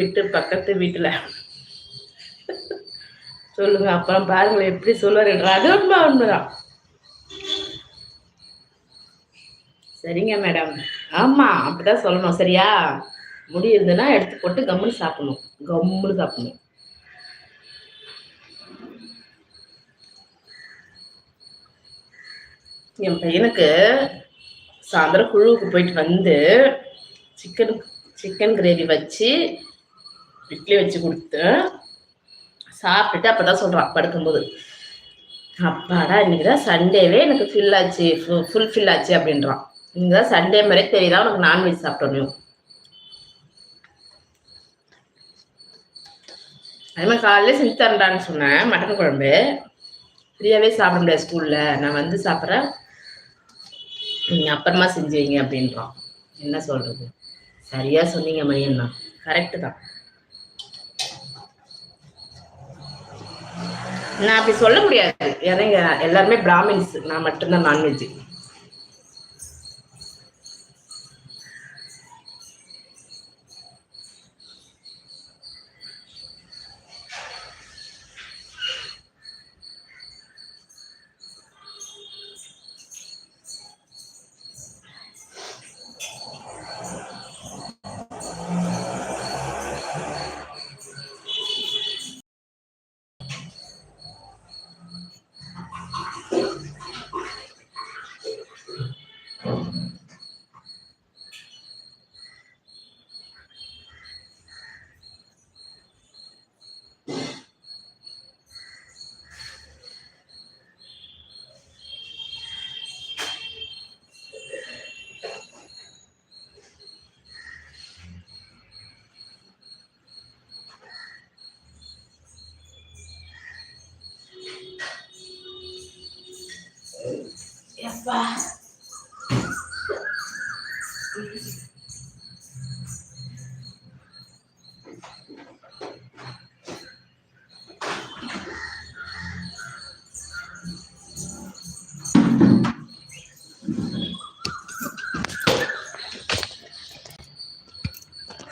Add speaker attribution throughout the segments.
Speaker 1: வீட்டு பக்கத்து வீட்டுல சொல்லுங்க. அப்புறம் பாருங்களேன் எப்படி சொல்லுவாரு. அது உண்மைதான். சரிங்க மேடம். ஆமா அப்படிதான் சொல்லணும். சரியா? முடியுதுன்னா எடுத்து போட்டு கம்முன்னு சாப்பிடணும். கம்முன்னு சாப்பிடணும். என் பையனுக்கு சாயந்தரம் குழுவுக்கு போயிட்டு வந்து சிக்கன் கிரேவி வச்சு இட்லி வச்சு கொடுத்து சாப்பிட்டுட்டு அப்பதான் சொல்றான் படுக்கும்போது, அப்பாடா இன்னைக்குதான் சண்டேவே எனக்கு ஃபில் ஆச்சு, ஃபுல் ஃபில் ஆச்சு அப்படின்றான். இன்னைக்குதான் சண்டே மாதிரியே தெரியுதா உனக்கு நான்வெஜ் சாப்பிட்டோம். அதே மாதிரி காலையில செஞ்சு தரண்டான்னு சொன்னேன் மட்டன் குழம்பு. ஃப்ரீயாவே சாப்பிட முடியாது ஸ்கூல்ல, நான் வந்து சாப்பிட்றேன், நீங்க அப்புறமா செஞ்சு வைங்க அப்படின்றான். என்ன சொல்றது? சரியா சொன்னீங்க மணியண்ணா, கரெக்டு தான். நான் அப்படி சொல்ல முடியாது, ஏன்னா எல்லாருமே பிராமின்ஸ், நான் மட்டும்தான் நான்வெஜ். எப்பா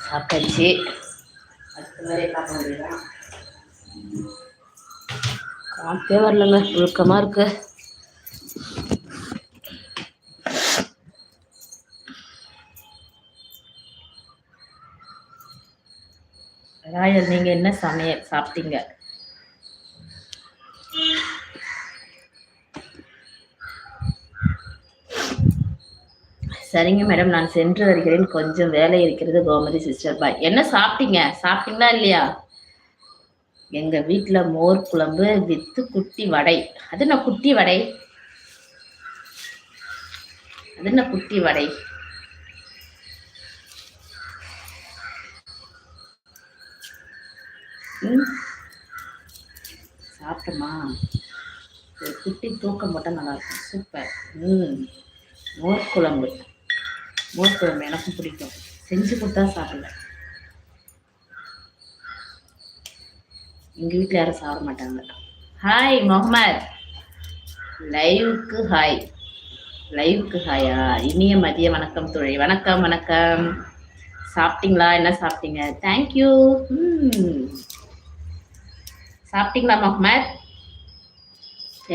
Speaker 1: சாப்பிட்டாச்சு. அடுத்த வேலையை பார்க்க முடியலாம். காத்தே வரலங்க, புழுக்கமா இருக்கு. ராயல், நீங்க என்ன சமையல் சாப்பிட்டீங்க? சரிங்க மேடம், நான் சென்று வருகிறேன், கொஞ்சம் வேலை இருக்கிறது. Gomathi sister bye. என்ன சாப்பிட்டீங்க? சாப்பிட்டீங்களா இல்லையா? எங்க வீட்டுல மோர் குழம்பு வித்து குட்டி வடை. அது என்ன குட்டி வடை? அது என்ன குட்டி வடை? சாப்பிட்டோமா? குட்டி தூக்கம் போட்டால் நல்லா இருக்கும். சூப்பர். மோர் குழம்பு எனக்கும் பிடிக்கும். செஞ்சு கொடுத்தா சாப்பிடல. எங்க வீட்டில் யாரும் சாப்பிட மாட்டாங்க. ஹாய் முகமது, லைவுக்கு ஹாய். லைவுக்கு ஹாயா? இனிய மதிய வணக்கம் தோழி. வணக்கம் வணக்கம். சாப்பிட்டீங்களா? என்ன சாப்பிட்டீங்க? தேங்க்யூ. சாப்பிட்டீங்களா முகமது?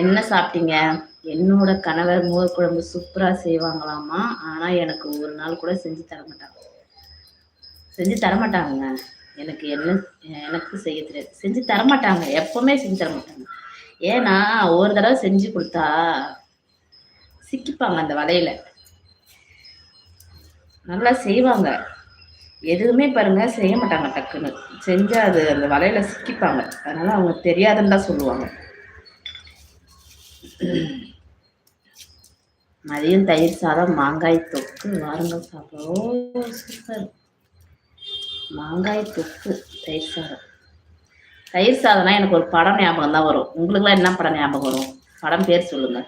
Speaker 1: என்ன சாப்பிட்டீங்க? என்னோட கணவர் மோர் குழம்பு சூப்பரா செய்வாங்களாமா, ஆனா எனக்கு ஒரு நாள் கூட செஞ்சு தரமாட்டாங்க. எனக்கு செய்ய தெரியாது. செஞ்சு தரமாட்டாங்க, எப்பவுமே செஞ்சு தரமாட்டாங்க. ஏன்னா ஒரு தடவை செஞ்சு கொடுத்தா சிக்கிப்பாங்க அந்த வலையில. நல்லா செய்வாங்க, எதுவுமே பாருங்க செய்ய மாட்டாங்க. டக்குன்னு செஞ்சா அது அந்த வலையில சிக்கிப்பாங்க. அதனால அவங்க தெரியாதுன்னு தான் சொல்லுவாங்க. மதியம் தயிர் சாதம், மாங்காய் தொக்கு. வாருங்கள் சாப்பிட. ஓ சூப்பர். மாங்காய் தொக்கு, தயிர் சாதம். தயிர் சாதம்னா எனக்கு ஒரு படம் ஞாபகம் தான் வரும். உங்களுக்குலாம் என்ன படம் ஞாபகம் வரும்? படம் பேர் சொல்லுங்க.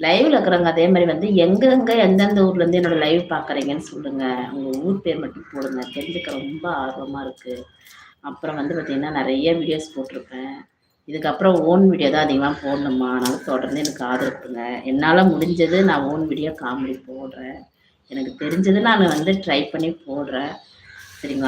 Speaker 1: லைவ்ல இருக்கிறவங்க அதே மாதிரி வந்து எங்கெங்க எந்தெந்த ஊர்ல இருந்து என்னோட லைவ் பாக்குறீங்கன்னு சொல்லுங்க. உங்க ஊர் பேர் மட்டும் போடுங்க, தெரிஞ்சுக்க ரொம்ப ஆர்வமா இருக்கு. அப்புறம் வந்து பார்த்தீங்கன்னா நிறைய வீடியோஸ் போட்டிருப்பேன். இதுக்கப்புறம் ஓன் வீடியோ தான் அதிகமாக போடணுமா, அதனால தொடர்ந்து எனக்கு ஆதரவுங்க. என்னால் முடிஞ்சது நான் ஓன் வீடியோ காமெடி போடுறேன். எனக்கு தெரிஞ்சது நான் வந்து ட்ரை பண்ணி போடுறேன். சரிங்களா?